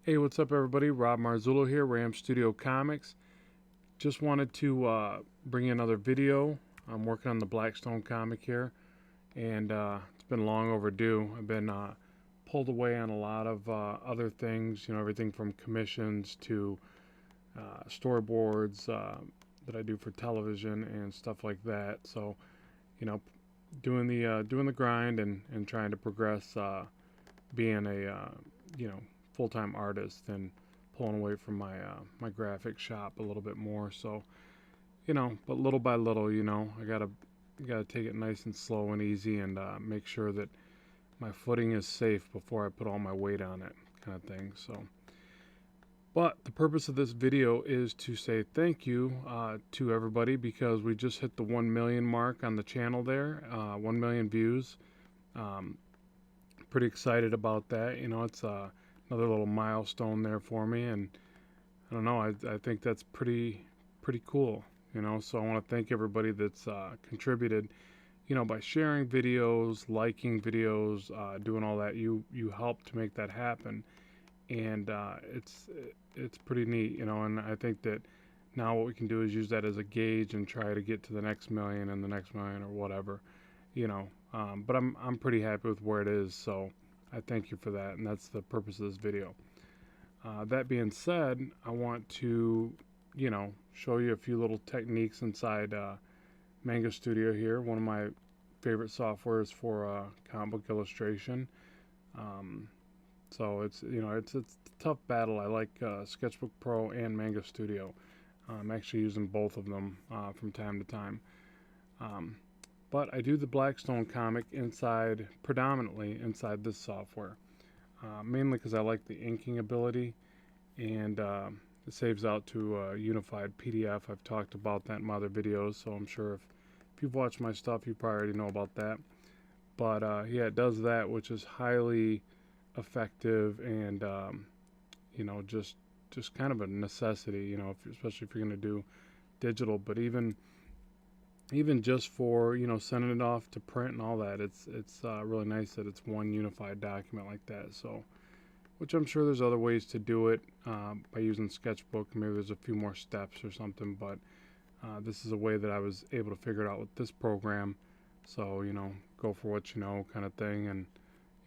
Hey, what's up, everybody? Rob Marzullo here, Ram Studio Comics. Just wanted to bring you another video. I'm working on the Blackstone comic here, and it's been long overdue. I've been pulled away on a lot of other things, everything from commissions to storyboards that I do for television and stuff like that. So, you know, doing the grind and trying to progress being a full-time artist and pulling away from my graphic shop a little bit more. So but little by little, I gotta take it nice and slow and easy and make sure that my footing is safe before I put all my weight on it, kind of thing. So, but the purpose of this video is to say thank you to everybody, because we just hit the 1 million mark on the channel there, 1 million views. Pretty excited about that. It's another little milestone there for me, and I don't know, I think that's pretty cool. So I want to thank everybody that's contributed, by sharing videos, liking videos, doing all that. You help to make that happen, and it's pretty neat, and I think that now what we can do is use that as a gauge and try to get to the next million and the next million or whatever, but I'm pretty happy with where it is, so I thank you for that, and that's the purpose of this video. That being said, I want to, show you a few little techniques inside Manga Studio here, one of my favorite softwares for comic book illustration. So it's a tough battle. I like Sketchbook Pro and Manga Studio. I'm actually using both of them from time to time. But I do the Blackstone comic predominantly inside this software, mainly because I like the inking ability, and it saves out to a unified PDF. I've talked about that in my other videos, so I'm sure if you've watched my stuff, you probably already know about that. But yeah, it does that, which is highly effective and just kind of a necessity, especially if you're going to do digital. But even just for sending it off to print and all that, it's really nice that it's one unified document like that. So, which I'm sure there's other ways to do it by using Sketchbook. Maybe there's a few more steps or something, but this is a way that I was able to figure it out with this program. So go for what you know, kind of thing, and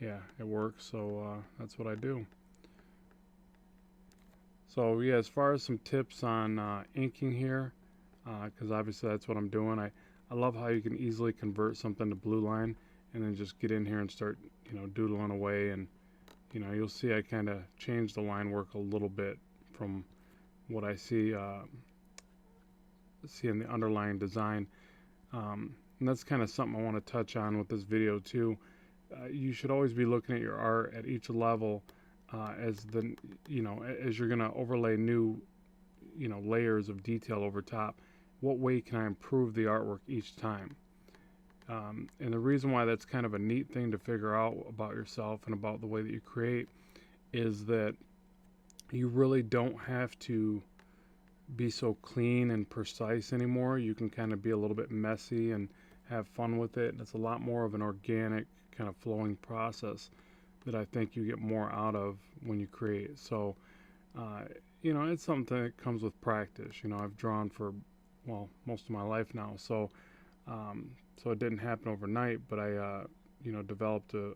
yeah, it works. So that's what I do. So yeah, as far as some tips on inking here, because obviously that's what I'm doing. I love how you can easily convert something to blue line and then just get in here and start doodling away, and you'll see I kind of change the line work a little bit from what I see in the underlying design, and that's kind of something I want to touch on with this video too. You should always be looking at your art at each level as you're gonna overlay new layers of detail over top. What way can I improve the artwork each time? And the reason why that's kind of a neat thing to figure out about yourself and about the way that you create is that you really don't have to be so clean and precise anymore. You can kind of be a little bit messy and have fun with it. And it's a lot more of an organic kind of flowing process that I think you get more out of when you create. So, it's something that comes with practice. I've drawn for, well, most of my life now. So it didn't happen overnight, but I, developed a,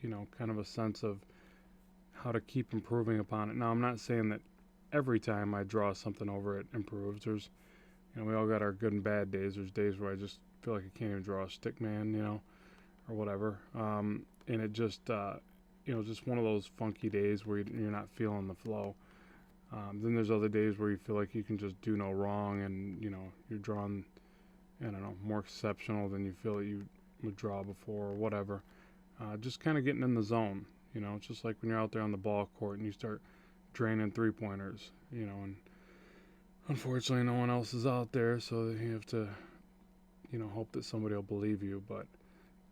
kind of a sense of how to keep improving upon it. Now, I'm not saying that every time I draw something over it improves. There's, we all got our good and bad days. There's days where I just feel like I can't even draw a stick man, or whatever. And it just, just one of those funky days where you're not feeling the flow. Then there's other days where you feel like you can just do no wrong, and you're drawing, I don't know, more exceptional than you feel that you would draw before or whatever. Just kind of getting in the zone. It's just like when you're out there on the ball court and you start draining three-pointers, and unfortunately no one else is out there, so you have to, hope that somebody will believe you. But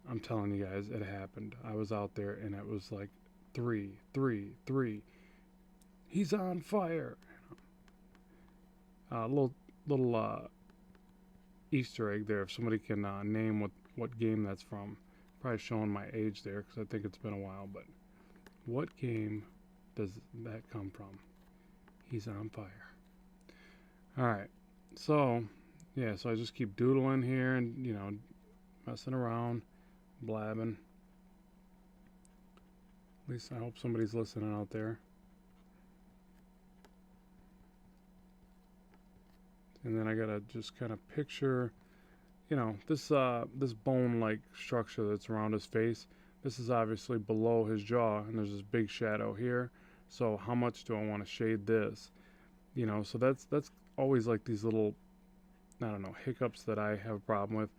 I'm telling you guys, it happened. I was out there and it was like 3, 3, 3. He's on fire. Little Easter egg there. If somebody can name what game that's from, probably showing my age there because I think it's been a while. But what game does that come from? He's on fire. Alright, so yeah, so I just keep doodling here and, you know, messing around, blabbing. At least I hope somebody's listening out there. And then I gotta just kind of picture, you know, this bone-like structure that's around his face. This is obviously below his jaw, and there's this big shadow here. So how much do I want to shade this? You know, so that's always like these little, I don't know, hiccups that I have a problem with.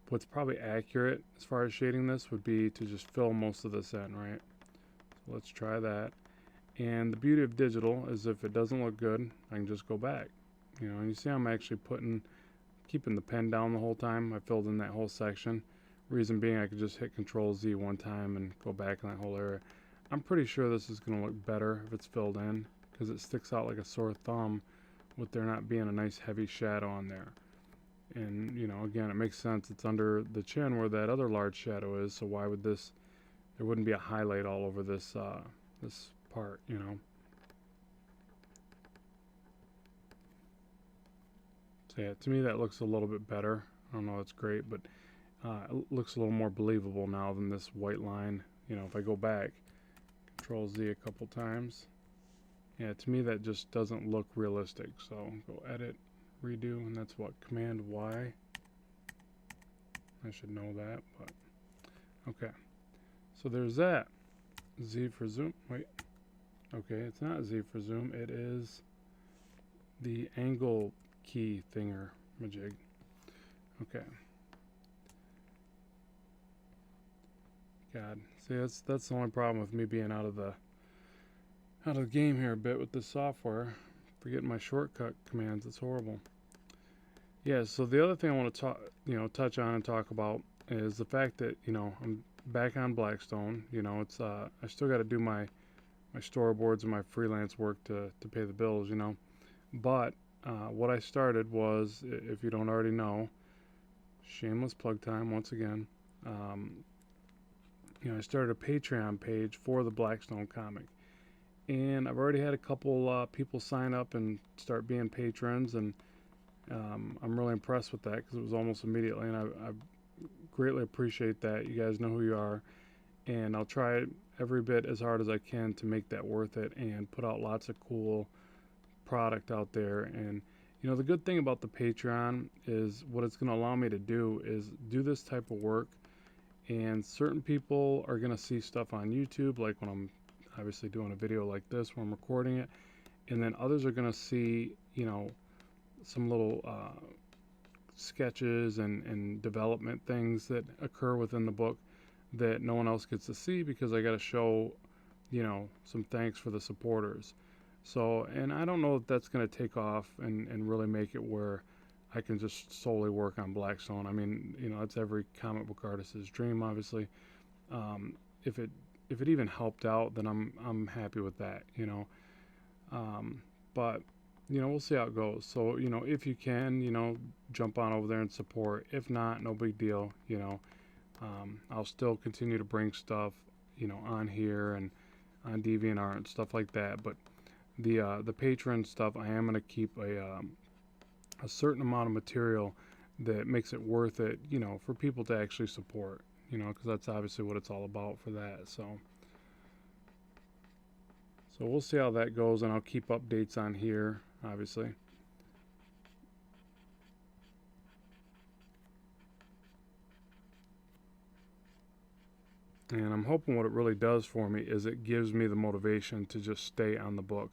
What's probably accurate as far as shading this would be to just fill most of this in, right? So let's try that. And the beauty of digital is if it doesn't look good, I can just go back. You know, and you see I'm actually keeping the pen down the whole time. I filled in that whole section. Reason being I could just hit Control Z one time and go back in that whole area. I'm pretty sure this is going to look better if it's filled in because it sticks out like a sore thumb with there not being a nice heavy shadow on there. And, you know, again, it makes sense. It's under the chin where that other large shadow is, so why would there wouldn't be a highlight all over this this part, you know? So yeah, to me that looks a little bit better. I don't know, it's great, but it looks a little more believable now than this white line. You know, if I go back, Control Z a couple times, yeah, to me that just doesn't look realistic. So go Edit, Redo, and that's what, Command Y. I should know that, but okay. So there's that. Z for zoom. Wait. Okay, it's not Z for zoom. It is the angle key thinger majig. Okay. God, see that's the only problem with me being out of the game here a bit with the software. Forgetting my shortcut commands. It's horrible. Yeah. So the other thing I want to touch on and talk about is the fact that, you know, I'm back on Blackstone. You know, it's I still got to do my storyboards and my freelance work to pay the bills. You know, but what I started was, if you don't already know, shameless plug time once again. You know, I started a Patreon page for the Blackstone comic, and I've already had a couple people sign up and start being patrons, and I'm really impressed with that because it was almost immediately, and I greatly appreciate that. You guys know who you are, and I'll try every bit as hard as I can to make that worth it and put out lots of cool product out there. And you know, the good thing about the Patreon is what it's going to allow me to do is do this type of work, and certain people are going to see stuff on YouTube, like when I'm obviously doing a video like this where I'm recording it, and then others are going to see, you know, some little sketches and development things that occur within the book that no one else gets to see because I got to show, you know, some thanks for the supporters. So, and I don't know if that's going to take off and really make it where I can just solely work on Blackstone. I mean, you know, it's every comic book artist's dream, obviously. If it even helped out, then I'm happy with that, you know. But you know, we'll see how it goes. So, you know, if you can, you know, jump on over there and support. If not, no big deal. You know, I'll still continue to bring stuff, you know, on here and on DeviantArt and stuff like that. But the patron stuff, I am going to keep a certain amount of material that makes it worth it, you know, for people to actually support, you know, because that's obviously what it's all about for that. So we'll see how that goes, and I'll keep updates on here, obviously. And I'm hoping what it really does for me is it gives me the motivation to just stay on the book.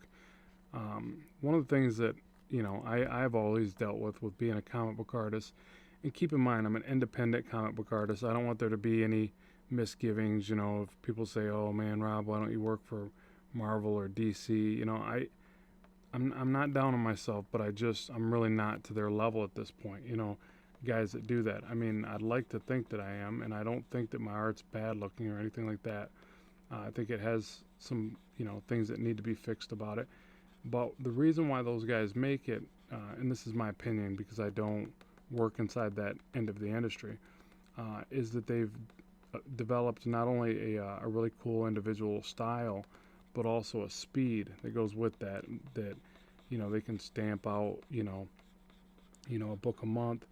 One of the things that, you know, I've always dealt with being a comic book artist, and keep in mind I'm an independent comic book artist. I don't want there to be any misgivings, you know, if people say, oh man, Rob, why don't you work for Marvel or DC? You know, I'm not down on myself, but I'm really not to their level at this point, you know, guys that do that. I mean, I'd like to think that I am, and I don't think that my art's bad looking or anything like that. I think it has some, you know, things that need to be fixed about it. But the reason why those guys make it, and this is my opinion because I don't work inside that end of the industry, is that they've developed not only a really cool individual style, but also a speed that goes with that. That they can stamp out a book a month.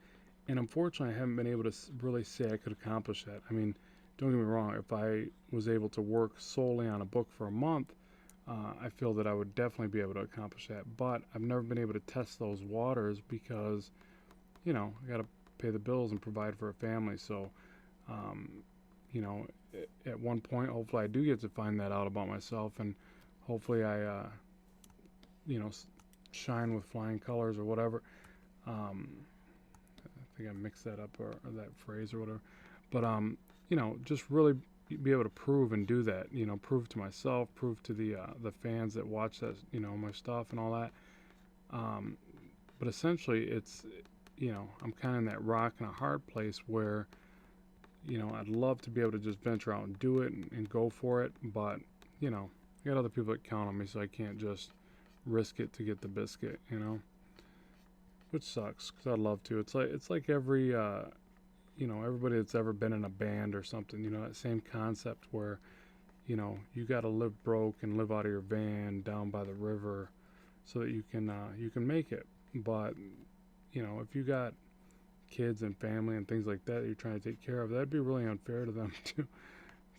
And unfortunately, I haven't been able to really say I could accomplish that. I mean, don't get me wrong. If I was able to work solely on a book for a month, I feel that I would definitely be able to accomplish that. But I've never been able to test those waters because, I got to pay the bills and provide for a family. So, um, you know, at one point, hopefully, I do get to find that out about myself, and hopefully, you know, shine with flying colors or whatever. Um, I think I mixed that up or that phrase or whatever. But just really be able to prove and do that. Prove to myself, prove to the fans that watch that, my stuff and all that. Um, but essentially, it's I'm kind of in that rock and a hard place where I'd love to be able to just venture out and do it and go for it, but I got other people that count on me, so I can't just risk it to get the biscuit, which sucks because I'd love to. It's like every everybody that's ever been in a band or something, that same concept where you got to live broke and live out of your van down by the river so that you can make it. But if you got kids and family and things like that you're trying to take care of, that'd be really unfair to them to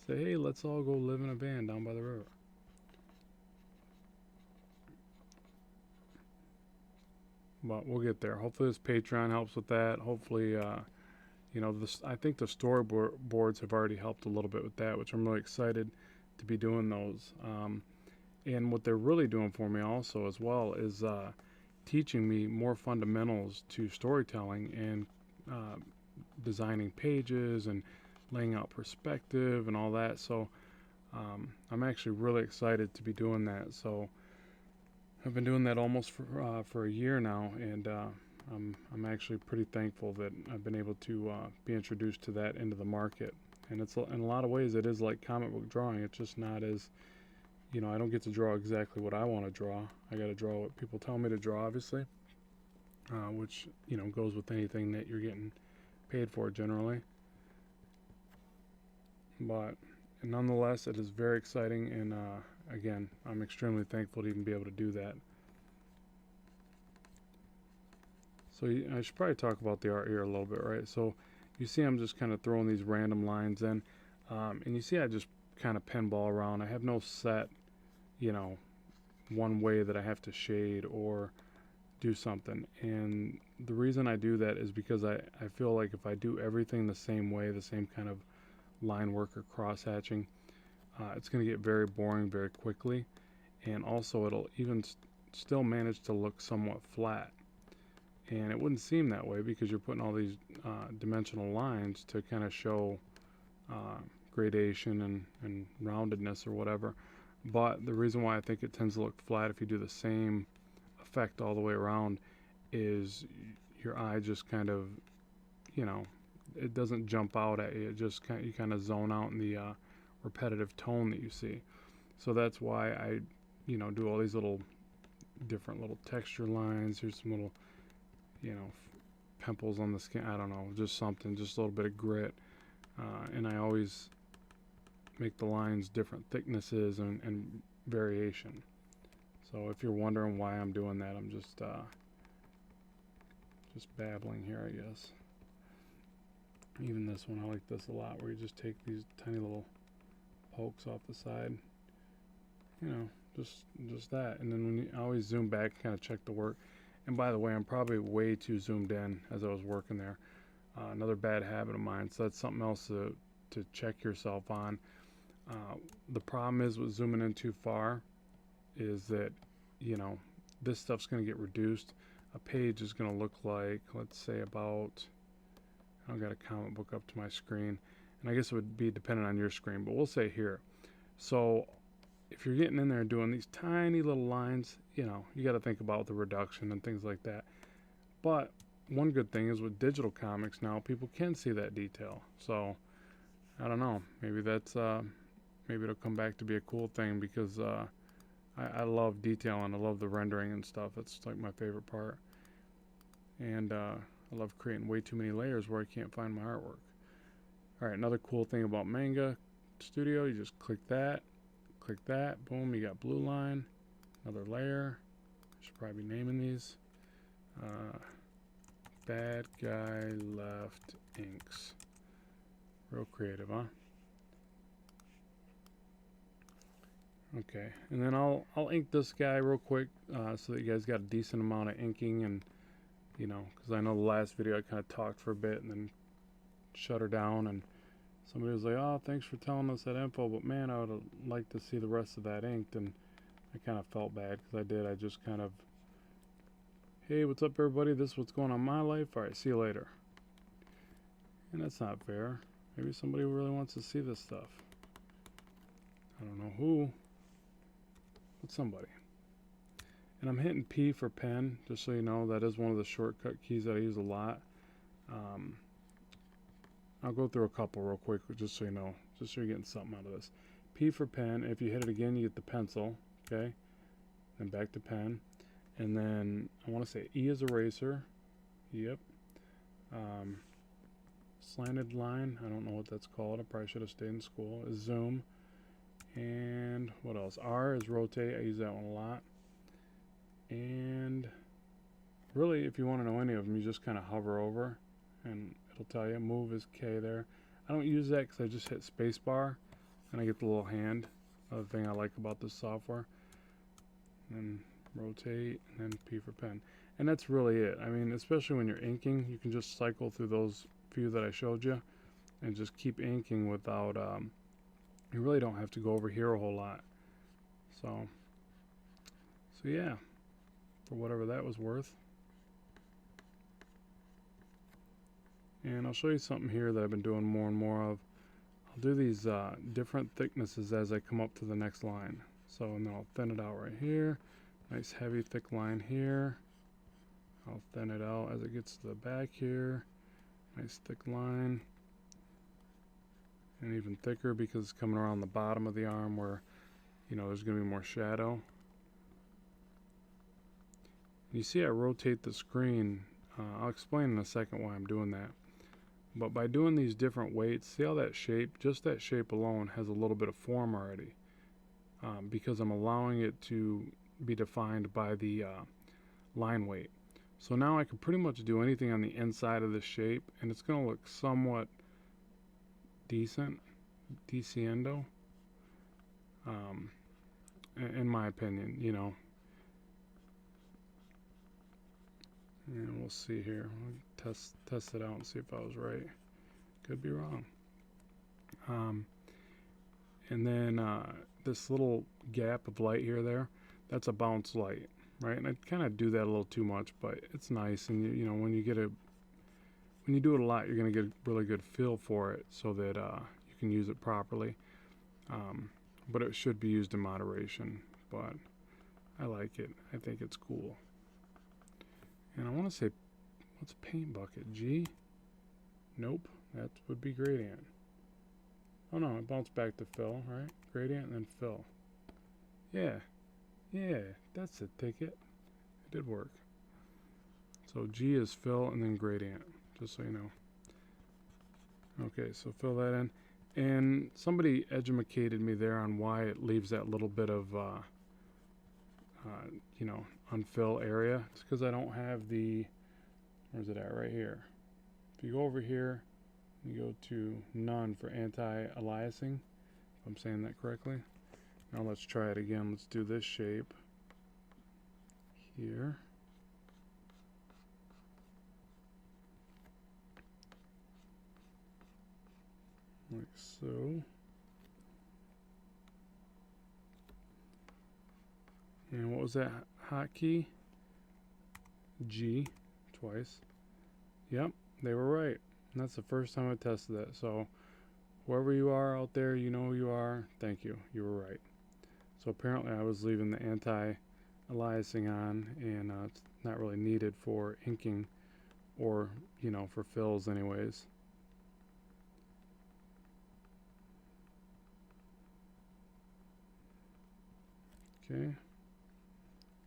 say, hey, let's all go live in a van down by the river. But we'll get there. Hopefully this Patreon helps with that. Hopefully I think the storyboards have already helped a little bit with that, which I'm really excited to be doing those. And what they're really doing for me also as well is teaching me more fundamentals to storytelling and designing pages and laying out perspective and all that. So I'm actually really excited to be doing that. So I've been doing that almost for a year now, and I'm actually pretty thankful that I've been able to be introduced to that into the market. And it's in a lot of ways it is like comic book drawing. It's just not as I don't get to draw exactly what I want to draw. I got to draw what people tell me to draw, obviously, which goes with anything that you're getting paid for generally. But nonetheless, it is very exciting, and again, I'm extremely thankful to even be able to do that. So I should probably talk about the art here a little bit, right? So you see I'm just kind of throwing these random lines in, and you see I just kind of pinball around. I have no set, one way that I have to shade or do something. And the reason I do that is because I feel like if I do everything the same way, the same kind of line work or cross hatching, it's going to get very boring very quickly. And also it'll even still manage to look somewhat flat. And it wouldn't seem that way because you're putting all these dimensional lines to kind of show gradation and roundedness or whatever. But the reason why I think it tends to look flat if you do the same effect all the way around is your eye just kind of, it doesn't jump out at you. It just you kind of zone out in the repetitive tone that you see. So that's why I, do all these different little texture lines. Here's some little, pimples on the skin. I don't know, just something, just a little bit of grit. And I always make the lines different thicknesses and variation. So if you're wondering why I'm doing that, I'm just babbling here, I guess. Even this one, I like this a lot, where you just take these tiny little pokes off the side. Just that. And then when you always zoom back, kind of check the work. And by the way, I'm probably way too zoomed in as I was working there. Another bad habit of mine. So that's something else to check yourself on. The problem is with zooming in too far is that, this stuff's going to get reduced. A page is going to look like, let's say about, I've got a comic book up to my screen, and I guess it would be dependent on your screen, but we'll say here. So if you're getting in there and doing these tiny little lines, you got to think about the reduction and things like that. But one good thing is with digital comics now, people can see that detail. So I don't know, maybe that's maybe it'll come back to be a cool thing because I love detail and I love the rendering and stuff. It's like my favorite part. And I love creating way too many layers where I can't find my artwork. Alright, another cool thing about Manga Studio, you just click that, click that. Boom, you got blue line. Another layer. I should probably be naming these. Bad guy left inks. Real creative, huh? Okay, and then I'll ink this guy real quick so that you guys got a decent amount of inking, and you know, because I know the last video I kind of talked for a bit and then shut her down, and somebody was like, "Oh, thanks for telling us that info, but man, I would have liked to see the rest of that inked," and I kind of felt bad because I did. I just kind of, hey, what's up, everybody? This is what's going on in my life. All right, see you later. And that's not fair. Maybe somebody really wants to see this stuff. I don't know who, but somebody. And I'm hitting P for pen, just so you know. That is one of the shortcut keys that I use a lot. I'll go through a couple real quick, just so you know, just so you're getting something out of this. P for pen. If you hit it again, you get the pencil. Okay. Then back to pen. And then I want to say E is eraser. Yep. Slanted line. I don't know what that's called. I probably should have stayed in school. Is zoom. And what else? R is rotate. I use that one a lot. And really, if you want to know any of them, you just kind of hover over and it'll tell you. Move is K there. I don't use that because I just hit spacebar and I get the little hand. Another thing I like about this software. And rotate, and then P for pen. And that's really it. I mean, especially when you're inking, you can just cycle through those few that I showed you and just keep inking without, you really don't have to go over here a whole lot. So yeah, for whatever that was worth. And I'll show you something here that I've been doing more and more of. I'll do these different thicknesses as I come up to the next line. So, and then I'll thin it out right here. Nice heavy thick line here. I'll thin it out as it gets to the back here. Nice thick line. And even thicker because it's coming around the bottom of the arm where, you know, there's going to be more shadow. You see I rotate the screen. I'll explain in a second why I'm doing that. But by doing these different weights, see how that shape, just that shape alone has a little bit of form already. Because I'm allowing it to be defined by the line weight. So now I can pretty much do anything on the inside of this shape and it's going to look somewhat decent, diciendo, in my opinion, you know. And we'll see here. We'll test it out and see if I was right. Could be wrong. And then this little gap of light here, that's a bounce light, right? And I kind of do that a little too much, but it's nice. And you know, when you do it a lot, you're gonna get a really good feel for it, so that you can use it properly. But it should be used in moderation. But I like it. I think it's cool. And I want to say, what's paint bucket? G? Nope, that would be gradient. Oh no, it bounced back to fill, right? Gradient and then fill. Yeah, that's the ticket. It did work. So G is fill and then gradient, just so you know. Okay, so fill that in. And somebody educated me there on why it leaves that little bit of, you know, unfill area. It's because I don't have the, where's it at? Right here. If you go over here, you go to none for anti-aliasing, if I'm saying that correctly. Now let's try it again. Let's do this shape here. Like so. And what was that hotkey? G, twice. Yep, they were right. And that's the first time I tested that. So whoever you are out there, you know who you are. Thank you. You were right. So apparently I was leaving the anti-aliasing on, and it's not really needed for inking or, you know, for fills anyways. Okay,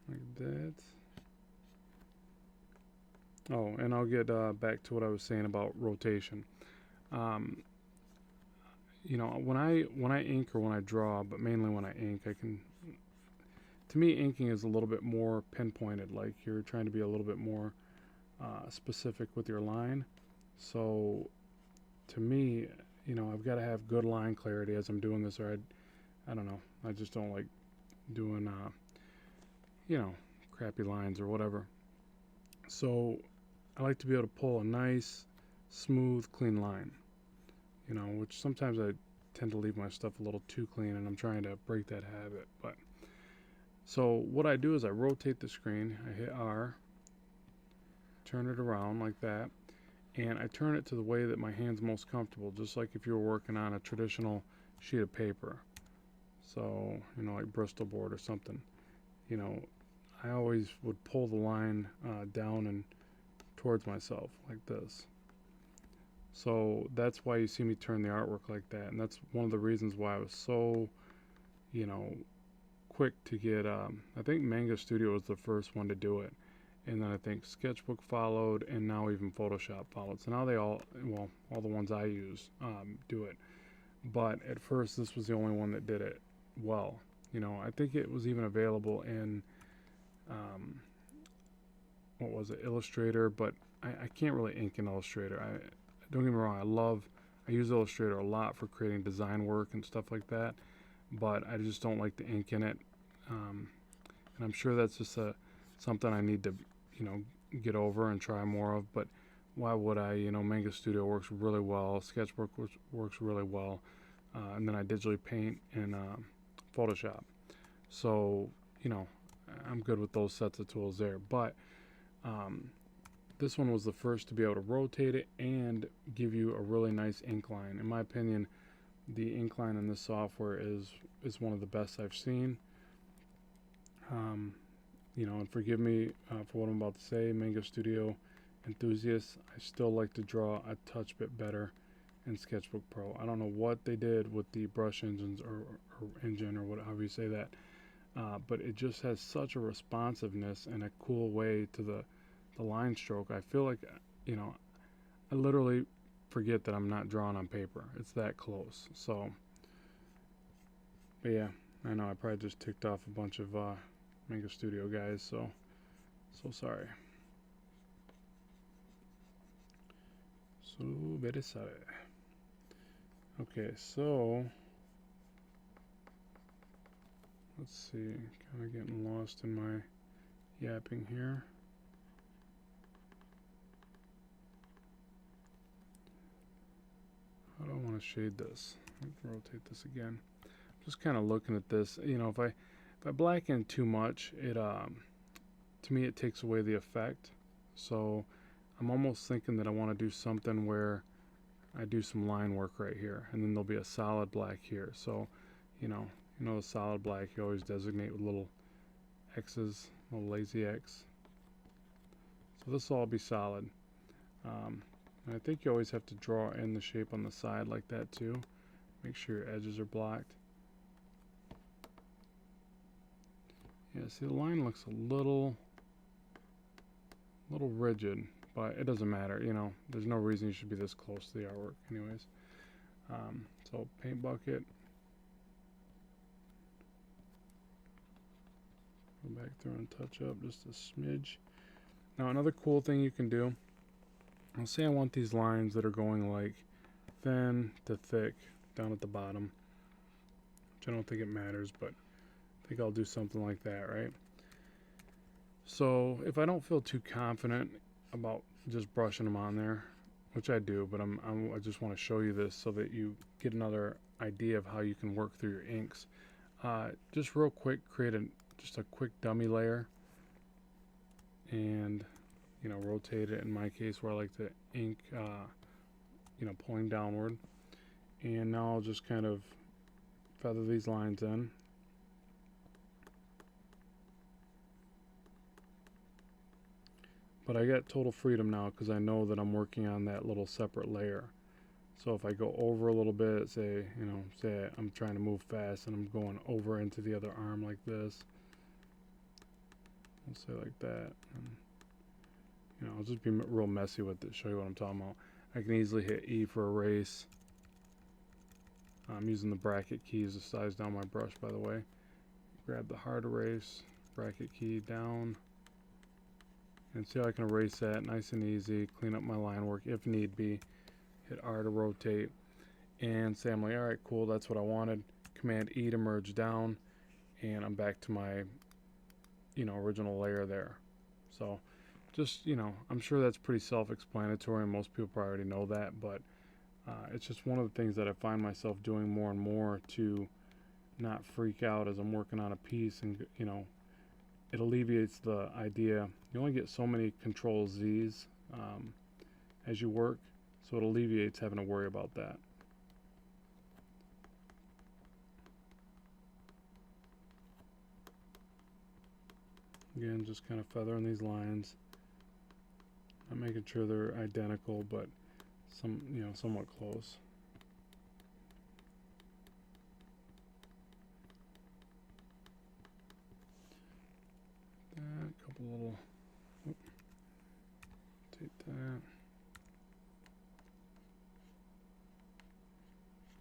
like that. Oh, and I'll get back to what I was saying about rotation. you know, when I ink or when I draw, but mainly when I ink, I can. To me, inking is a little bit more pinpointed. Like you're trying to be a little bit more specific with your line. So to me, you know, I've got to have good line clarity as I'm doing this, or I don't know. I just don't like doing, you know, crappy lines or whatever. So I like to be able to pull a nice, smooth, clean line. You know, which sometimes I tend to leave my stuff a little too clean, and I'm trying to break that habit. But so what I do is I rotate the screen. I hit R, turn it around like that, and I turn it to the way that my hand's most comfortable, just like if you were working on a traditional sheet of paper. So, you know, like Bristol board or something. You know, I always would pull the line down and towards myself like this. So that's why you see me turn the artwork like that, and that's one of the reasons why I was so, you know, quick to get. I think Manga Studio was the first one to do it, and then I think Sketchbook followed, and now even Photoshop followed. So now they all, well, all the ones I use do it. But at first, this was the only one that did it well. You know, I think it was even available in um, what was it, Illustrator, but I can't really ink in Illustrator. Don't get me wrong, I use Illustrator a lot for creating design work and stuff like that, but I just don't like the ink in it. And I'm sure that's just something I need to, you know, get over and try more of. But why would I? You know, Manga Studio works really well. Sketchbook works really well, and then I digitally paint in Photoshop. So you know, I'm good with those sets of tools there. But um, this one was the first to be able to rotate it and give you a really nice ink line. In my opinion, the ink line in this software is one of the best I've seen. Um, you know, and forgive me for what I'm about to say, Manga Studio enthusiasts, I still like to draw a touch bit better in Sketchbook Pro. I don't know what they did with the brush engines or engine or however you say that, but it just has such a responsiveness and a cool way to the line stroke. I feel like, you know, I literally forget that I'm not drawing on paper. It's that close. So, but yeah, I know I probably just ticked off a bunch of Manga Studio guys, so sorry. So very sorry. Okay, so let's see. Kind of getting lost in my yapping here. How do I want to shade this? Let's rotate this again. Just kind of looking at this. You know, if I blacken too much, it to me it takes away the effect. So I'm almost thinking that I want to do something where I do some line work right here, and then there'll be a solid black here. So, you know the solid black you always designate with little X's, little lazy X. So this will all be solid. And I think you always have to draw in the shape on the side like that too. Make sure your edges are blocked. Yeah, see the line looks a little rigid, but it doesn't matter. You know, there's no reason you should be this close to the artwork anyways. So paint bucket. Go back through and touch up just a smidge. Now another cool thing you can do, I'll say I want these lines that are going like thin to thick down at the bottom, which I don't think it matters, but I think I'll do something like that, right? So if I don't feel too confident about just brushing them on there, which I do, but I just want to show you this so that you get another idea of how you can work through your inks. Just real quick, create just a quick dummy layer, and you know, rotate it in my case where I like to ink, you know, pulling downward. And now I'll just kind of feather these lines in. But I got total freedom now because I know that I'm working on that little separate layer. So if I go over a little bit, say I'm trying to move fast and I'm going over into the other arm like this. I'll say like that. And, you know, I'll just be real messy with it, show you what I'm talking about. I can easily hit E for erase. I'm using the bracket keys to size down my brush, by the way. Grab the hard erase, bracket key down, and see how I can erase that nice and easy. Clean up my line work if need be. Hit R to rotate, and say I'm like, all right, cool, that's what I wanted. Command E to merge down, and I'm back to my, original layer there. So just, I'm sure that's pretty self-explanatory, and most people probably already know that, but it's just one of the things that I find myself doing more and more to not freak out as I'm working on a piece, and it alleviates the idea. You only get so many Control Z's as you work, so it alleviates having to worry about that. Again, just kind of feathering these lines. I'm making sure they're identical, but somewhat close. A couple little, take that.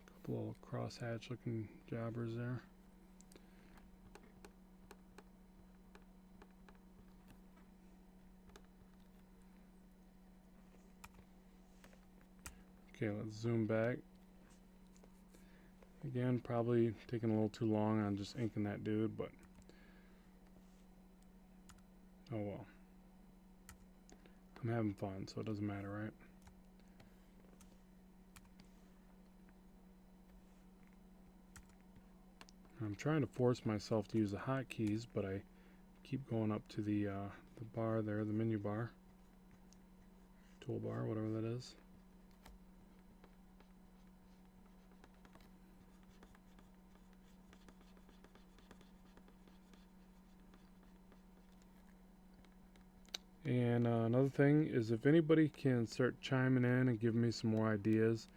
A couple little crosshatch looking jobbers there. Okay, let's zoom back. Again, probably taking a little too long on just inking that dude, but oh well. I'm having fun, so it doesn't matter, right? I'm trying to force myself to use the hotkeys, but I keep going up to the bar there, the menu bar, toolbar, whatever that is. And another thing is, if anybody can start chiming in and give me some more ideas.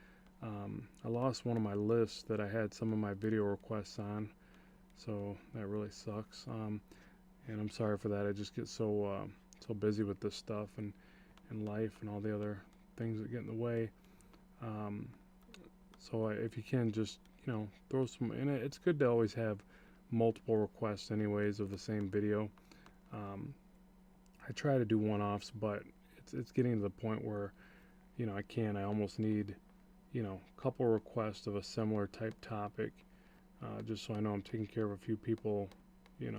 I lost one of my lists that I had some of my video requests on, so that really sucks. And I'm sorry for that. I just get so busy with this stuff and life and all the other things that get in the way. So if you can just throw some in it. It's good to always have multiple requests anyways of the same video. I try to do one-offs, but it's getting to the point where I almost need a couple requests of a similar type topic, just so I know I'm taking care of a few people, a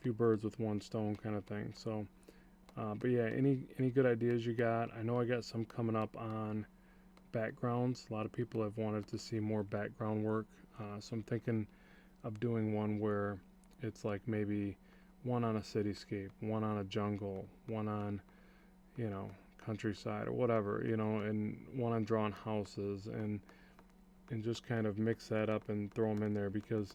few birds with one stone kind of thing. So but yeah, any good ideas you got? I know I got some coming up on backgrounds. A lot of people have wanted to see more background work, so I'm thinking of doing one where it's like maybe one on a cityscape, one on a jungle, one on countryside or whatever, and one on drawing houses, and just kind of mix that up and throw them in there, because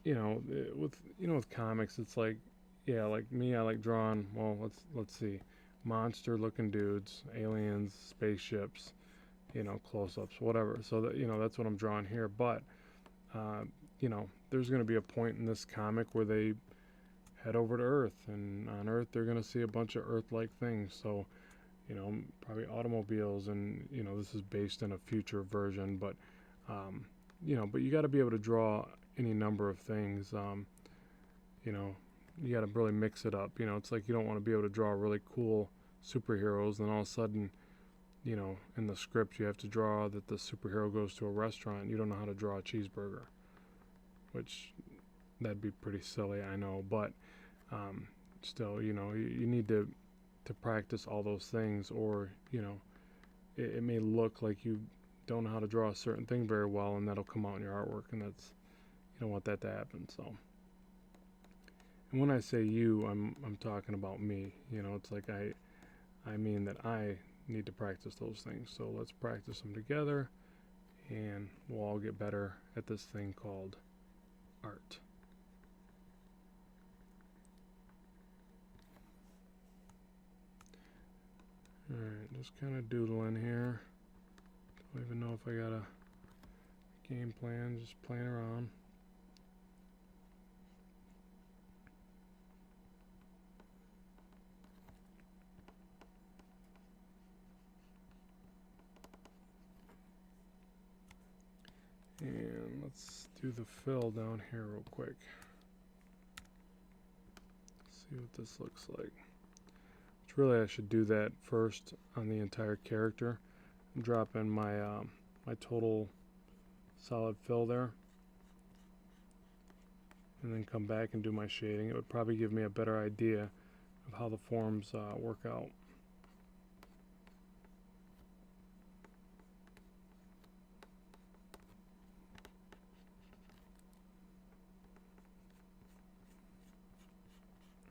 with comics, it's like, yeah, like me, I like drawing, well, let's see, monster looking dudes, aliens, spaceships, close-ups, whatever. So that that's what I'm drawing here. But there's going to be a point in this comic where they head over to Earth, and on Earth they're going to see a bunch of Earth-like things. So probably automobiles, and this is based in a future version, but but you got to be able to draw any number of things. You got to really mix it up. It's like you don't want to be able to draw really cool superheroes, and all of a sudden, in the script you have to draw that the superhero goes to a restaurant and you don't know how to draw a cheeseburger, which that'd be pretty silly, I know, but still, you need to practice all those things, or it may look like you don't know how to draw a certain thing very well, and that'll come out in your artwork, and that's, you don't want that to happen. So, and when I say you, I'm talking about me. It's like I mean that I need to practice those things. So let's practice them together, and we'll all get better at this thing called art. Alright, just kind of doodling here. Don't even know if I got a game plan, just playing around. And let's do the fill down here real quick. See what this looks like. Which really I should do that first on the entire character. Drop in my my total solid fill there. And then come back and do my shading. It would probably give me a better idea of how the forms work out.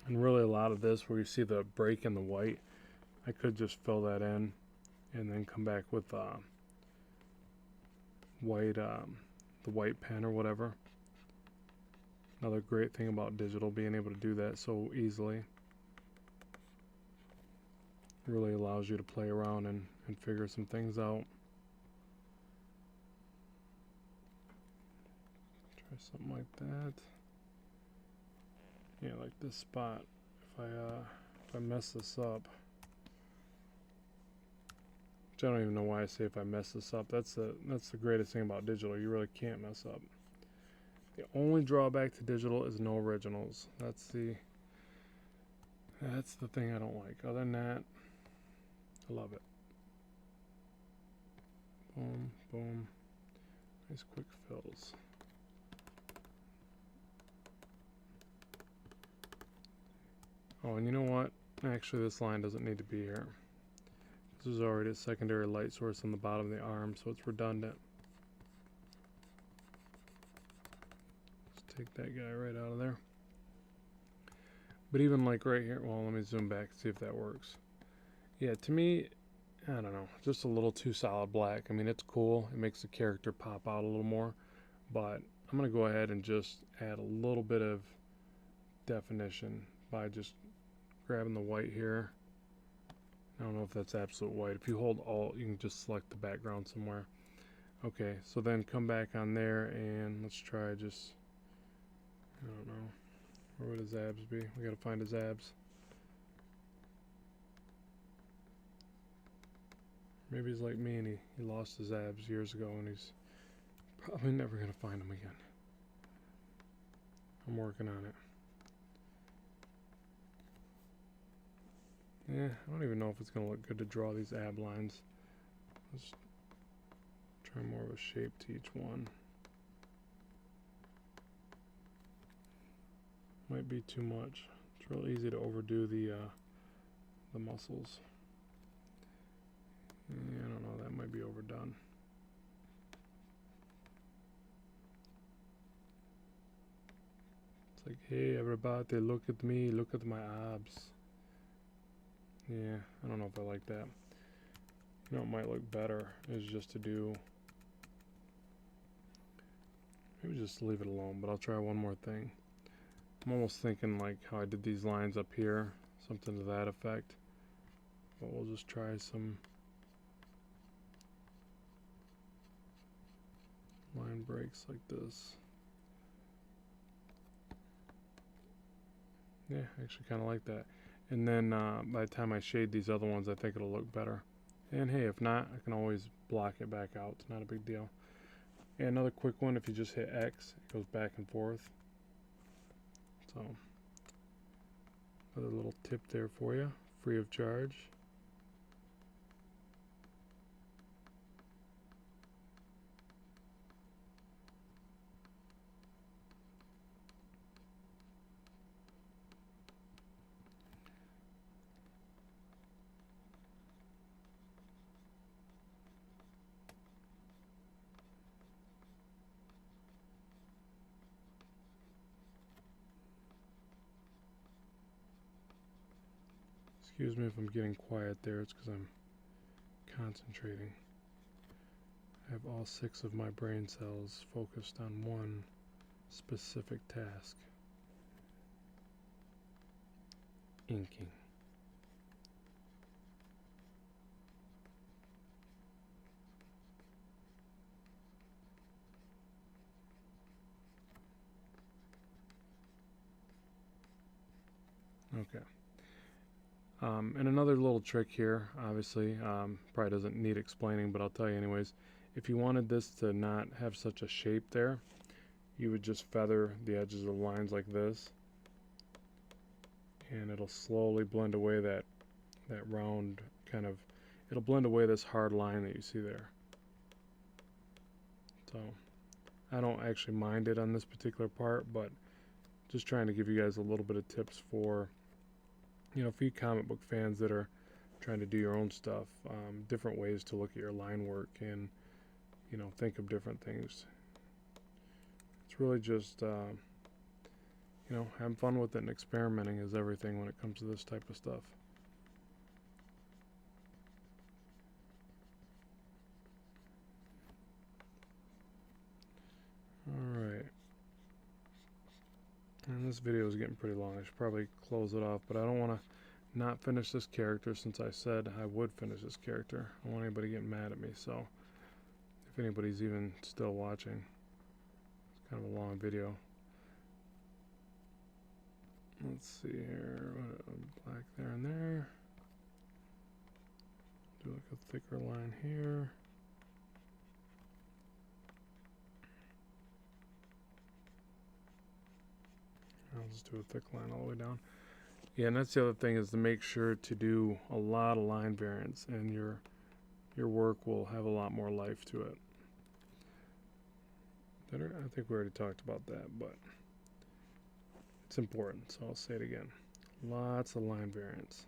And really a lot of this where you see the break in the white, I could just fill that in and then come back with white, the white pen or whatever. Another great thing about digital, being able to do that so easily. It really allows you to play around and figure some things out. Try something like that. Yeah, like this spot. If I mess this up, which I don't even know why I say if I mess this up. That's the greatest thing about digital. You really can't mess up. The only drawback to digital is no originals. That's the thing I don't like. Other than that, I love it. Boom, boom. Nice quick fills. Oh, and you know what? Actually, this line doesn't need to be here. This is already a secondary light source on the bottom of the arm, so it's redundant. Let's take that guy right out of there. But even like right here, well, let me zoom back and see if that works. Yeah, to me, I don't know, just a little too solid black. I mean, it's cool. It makes the character pop out a little more. But I'm going to go ahead and just add a little bit of definition by just grabbing the white here. I don't know if that's absolute white. If you hold Alt, you can just select the background somewhere. Okay, so then come back on there and let's try just, I don't know, where would his abs be? We gotta find his abs. Maybe he's like me and he lost his abs years ago and he's probably never gonna find them again. I'm working on it. Yeah, I don't even know if it's going to look good to draw these ab lines. Let's try more of a shape to each one. Might be too much. It's real easy to overdo the muscles. Yeah, I don't know, that might be overdone. It's like, hey everybody, look at me, look at my abs. Yeah, I don't know if I like that. You know, it might look better is just to do, maybe just leave it alone, but I'll try one more thing. I'm almost thinking like how I did these lines up here, something to that effect. But we'll just try some line breaks like this. Yeah, I actually kind of like that. And then by the time I shade these other ones, I think it'll look better. And hey, if not, I can always block it back out. It's not a big deal. And another quick one, if you just hit X, it goes back and forth. So, another little tip there for you, free of charge. Excuse me if I'm getting quiet there, it's because I'm concentrating. I have all 6 of my brain cells focused on one specific task. Inking. Okay. And another little trick here, obviously, probably doesn't need explaining, but I'll tell you anyways, If you wanted this to not have such a shape there, you would just feather the edges of the lines like this, and it'll slowly blend away that round kind of, it'll blend away this hard line that you see there. So I don't actually mind it on this particular part, but just trying to give you guys a little bit of tips for, you know, for you comic book fans that are trying to do your own stuff, different ways to look at your line work and, you know, think of different things. It's really just, you know, having fun with it and experimenting is everything when it comes to this type of stuff. Alright. And this video is getting pretty long. I should probably close it off, but I don't want to not finish this character since I said I would finish this character. I don't want anybody getting mad at me, so if anybody's even still watching. It's kind of a long video. Let's see here. Black there and there. Do like a thicker line here. I'll just do a thick line all the way down. Yeah, and that's the other thing, is to make sure to do a lot of line variants, and your work will have a lot more life to it. I think we already talked about that, but it's important, so I'll say it again. Lots of line variants.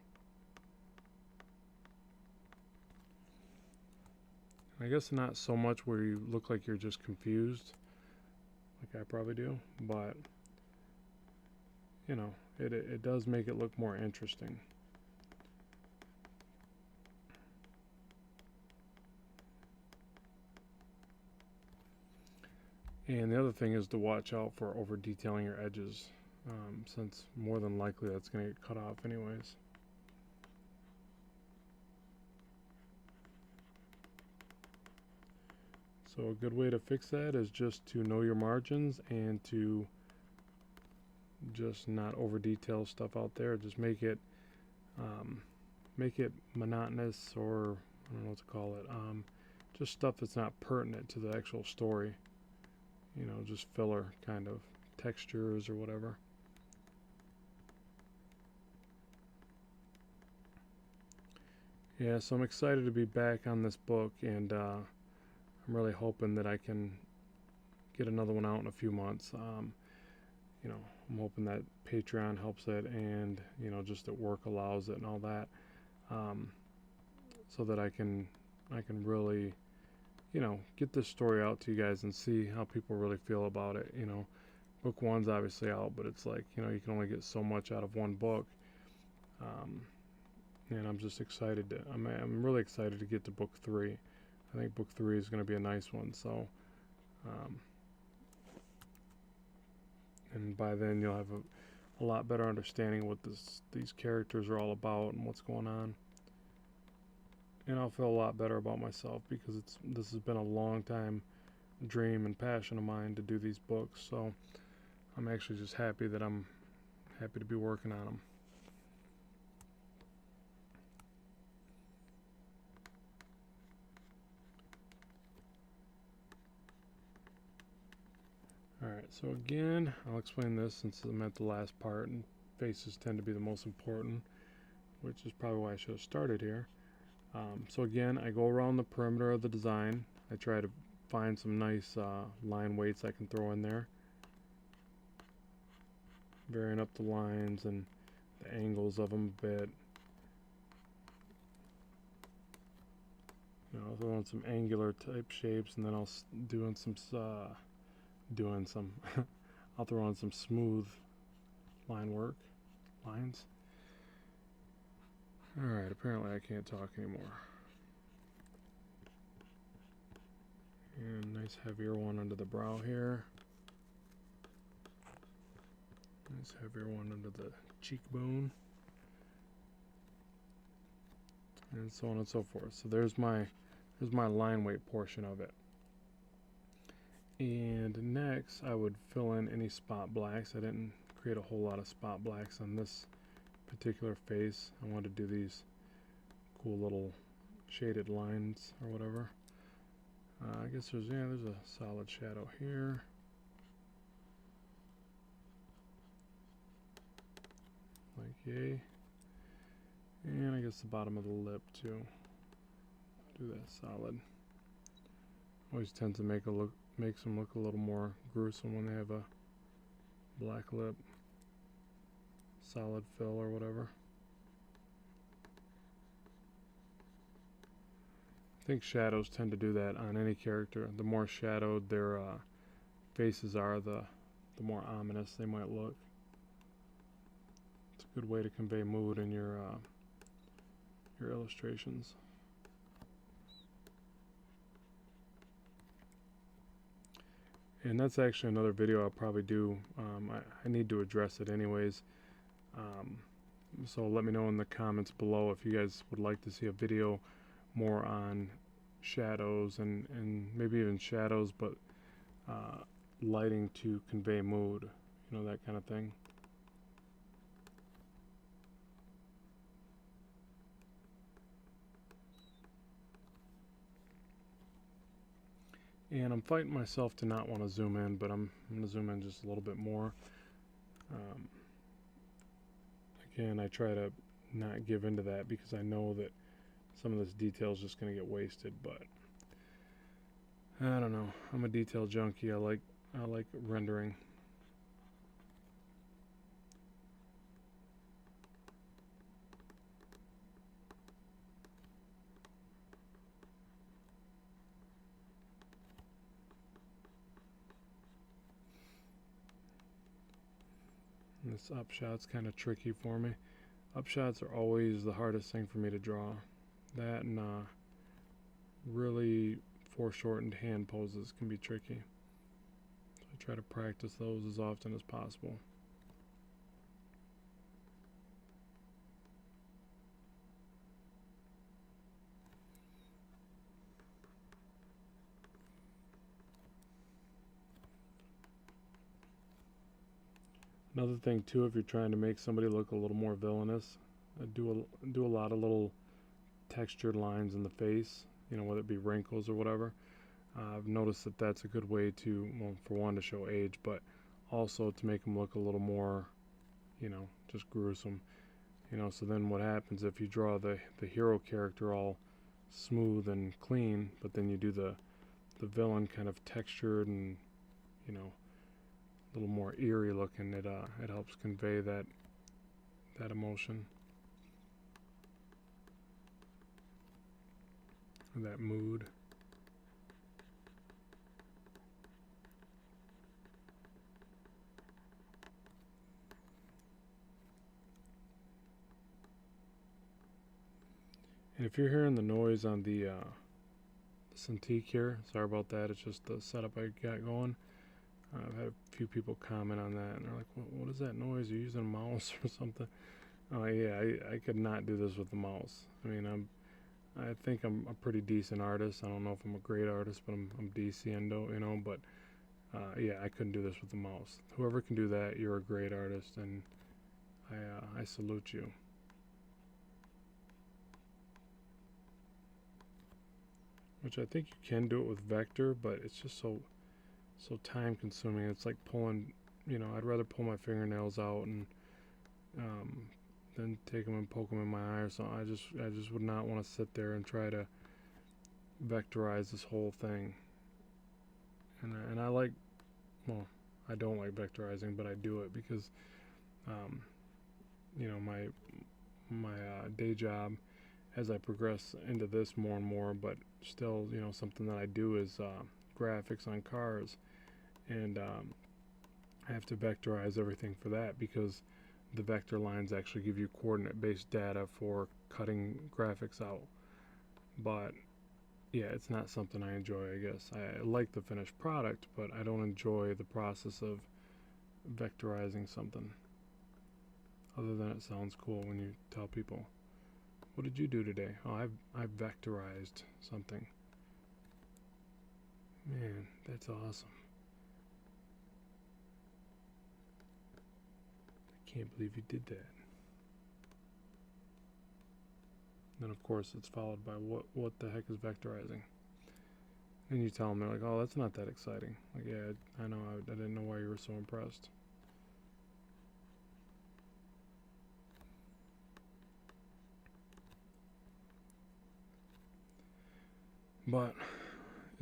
I guess not so much where you look like you're just confused, like I probably do, but you know, it does make it look more interesting. And the other thing is to watch out for over detailing your edges, since more than likely that's going to get cut off anyways. So a good way to fix that is just to know your margins and to just not over detail stuff out there. Just make it monotonous, or I don't know what to call it, just stuff that's not pertinent to the actual story, you know, just filler kind of textures or whatever. Yeah, so I'm excited to be back on this book, and I'm really hoping that I can get another one out in a few months. You know, I'm hoping that Patreon helps it, and you know, just that work allows it and all that, so that I can really, you know, get this story out to you guys and see how people really feel about it. You know, book one's obviously out, but it's like, you know, you can only get so much out of one book, and I'm just excited to, I'm really excited to get to book 3. I think book 3 is going to be a nice one. So, and by then you'll have a lot better understanding of what these characters are all about and what's going on. And I'll feel a lot better about myself, because this has been a long time dream and passion of mine to do these books. So I'm actually just happy that I'm happy to be working on them. Alright, so again, I'll explain this since I'm at the last part, and faces tend to be the most important, which is probably why I should have started here. So again, I go around the perimeter of the design. I try to find some nice line weights I can throw in there, varying up the lines and the angles of them a bit. You know, I'll throw in some angular type shapes, and then I'll I'll throw on some smooth lines. Alright, apparently I can't talk anymore. And nice heavier one under the brow here. Nice heavier one under the cheekbone. And so on and so forth. So there's my line weight portion of it. And next I would fill in any spot blacks. I didn't create a whole lot of spot blacks on this particular face. I wanted to do these cool little shaded lines or whatever. guess there's a solid shadow here. Like yay. And I guess the bottom of the lip too. Do that solid. Always tends to makes them look a little more gruesome when they have a black lip. Solid fill or whatever. I think shadows tend to do that on any character. The more shadowed their faces are, the more ominous they might look. It's a good way to convey mood in your illustrations. And that's actually another video I'll probably do. I need to address it anyways. So let me know in the comments below if you guys would like to see a video more on shadows and maybe even shadows, but lighting to convey mood, you know, that kind of thing. And I'm fighting myself to not want to zoom in, but I'm going to zoom in just a little bit more. Again, I try to not give into that because I know that some of this detail is just going to get wasted, but I don't know. I'm a detail junkie. I like rendering. And this upshot's kind of tricky for me. Upshots are always the hardest thing for me to draw. That and really foreshortened hand poses can be tricky. So I try to practice those as often as possible. Another thing too, if you're trying to make somebody look a little more villainous, do a lot of little textured lines in the face, you know, whether it be wrinkles or whatever. I've noticed that that's a good way to, well, for one, to show age, but also to make them look a little more, you know, just gruesome. You know, so then what happens if you draw the hero character all smooth and clean, but then you do the villain kind of textured and, you know, a little more eerie looking, it helps convey that emotion, that mood. And if you're hearing the noise on the Cintiq here, sorry about that. It's just the setup I got going. I've had a few people comment on that, and they're like, what is that noise? Are you using a mouse or something? Oh yeah, I could not do this with the mouse. I mean, I think I'm a pretty decent artist. I don't know if I'm a great artist, but I'm decent, you know. But yeah, I couldn't do this with the mouse. Whoever can do that, you're a great artist, and I salute you. Which I think you can do it with vector, but it's just so time consuming. It's like pulling, you know, I'd rather pull my fingernails out and then take them and poke them in my eye or something. I just would not want to sit there and try to vectorize this whole thing. And I like, well, I don't like vectorizing, but I do it because, you know, my day job, as I progress into this more and more, but still, you know, something that I do is graphics on cars, and I have to vectorize everything for that because the vector lines actually give you coordinate-based data for cutting graphics out. But yeah, it's not something I enjoy, I guess. I like the finished product, but I don't enjoy the process of vectorizing something, other than it sounds cool when you tell people, what did you do today? Oh, I vectorized something. Man, that's awesome. I can't believe you did that. Then of course it's followed by what the heck is vectorizing? And you tell them, they're like, oh, that's not that exciting. Like, yeah, I know, I didn't know why you were so impressed. But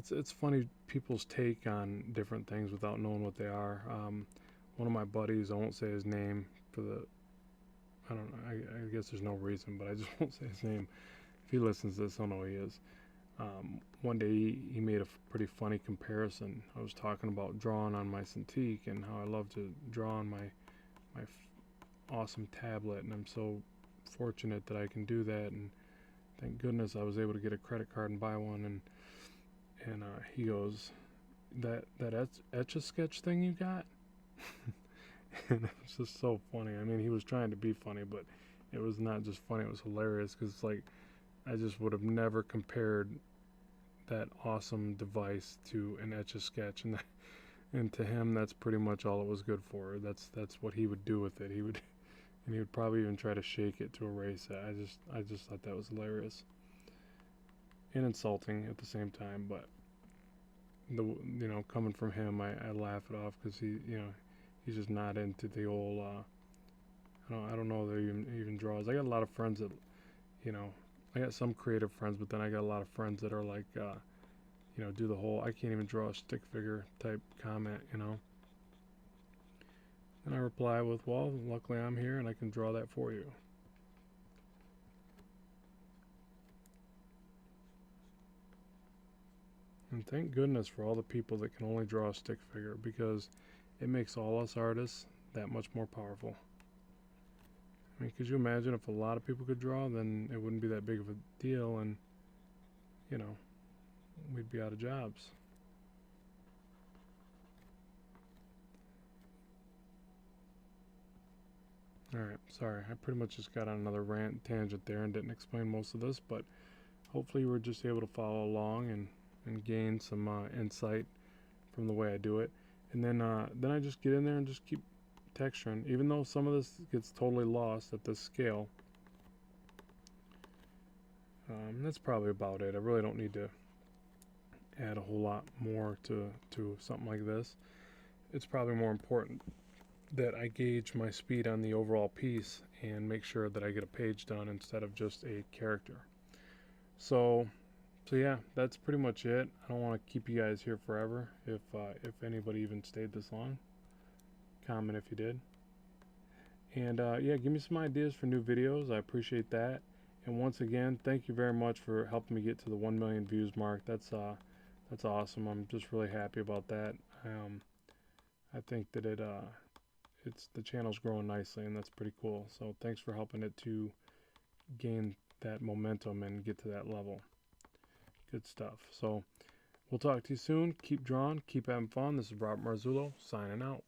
it's funny people's take on different things without knowing what they are. One of my buddies, I won't say his name for the, I don't know, I guess there's no reason, but I just won't say his name. If he listens to this, I'll know who he is. One day he made a pretty funny comparison. I was talking about drawing on my Cintiq and how I love to draw on my awesome tablet, and I'm so fortunate that I can do that, and thank goodness I was able to get a credit card and buy one. And he goes, that Etch-a-Sketch thing you got? And it was just so funny. I mean, he was trying to be funny, but it was not just funny, it was hilarious, because it's like, I just would have never compared that awesome device to an Etch-a-Sketch, and to him, that's pretty much all it was good for. That's what he would do with it. He would probably even try to shake it to erase it. I just thought that was hilarious and insulting at the same time. But coming from him, I laugh it off, because he's just not into the old. I don't know that he even draws. I got a lot of friends that, I got some creative friends, but then I got a lot of friends that are like, do the whole I can't even draw a stick figure type comment, And I reply with, well, luckily I'm here and I can draw that for you. And thank goodness for all the people that can only draw a stick figure, because it makes all us artists that much more powerful. I mean, could you imagine if a lot of people could draw, then it wouldn't be that big of a deal, and, we'd be out of jobs. Alright, sorry, I pretty much just got on another rant tangent there and didn't explain most of this, but hopefully you were just able to follow along and gain some insight from the way I do it. And then I just get in there and just keep texturing, even though some of this gets totally lost at this scale. That's probably about it. I really don't need to add a whole lot more to something like this. It's probably more important that I gauge my speed on the overall piece and make sure that I get a page done instead of just a character. So yeah, that's pretty much it. I don't want to keep you guys here forever. If anybody even stayed this long, comment if you did. And yeah, give me some ideas for new videos. I appreciate that. And once again, thank you very much for helping me get to the 1 million views mark. That's awesome. I'm just really happy about that. I think that the channel's growing nicely, and that's pretty cool. So thanks for helping it to gain that momentum and get to that level. Good stuff. So we'll talk to you soon. Keep drawing, keep having fun. This is Robert Marzullo signing out.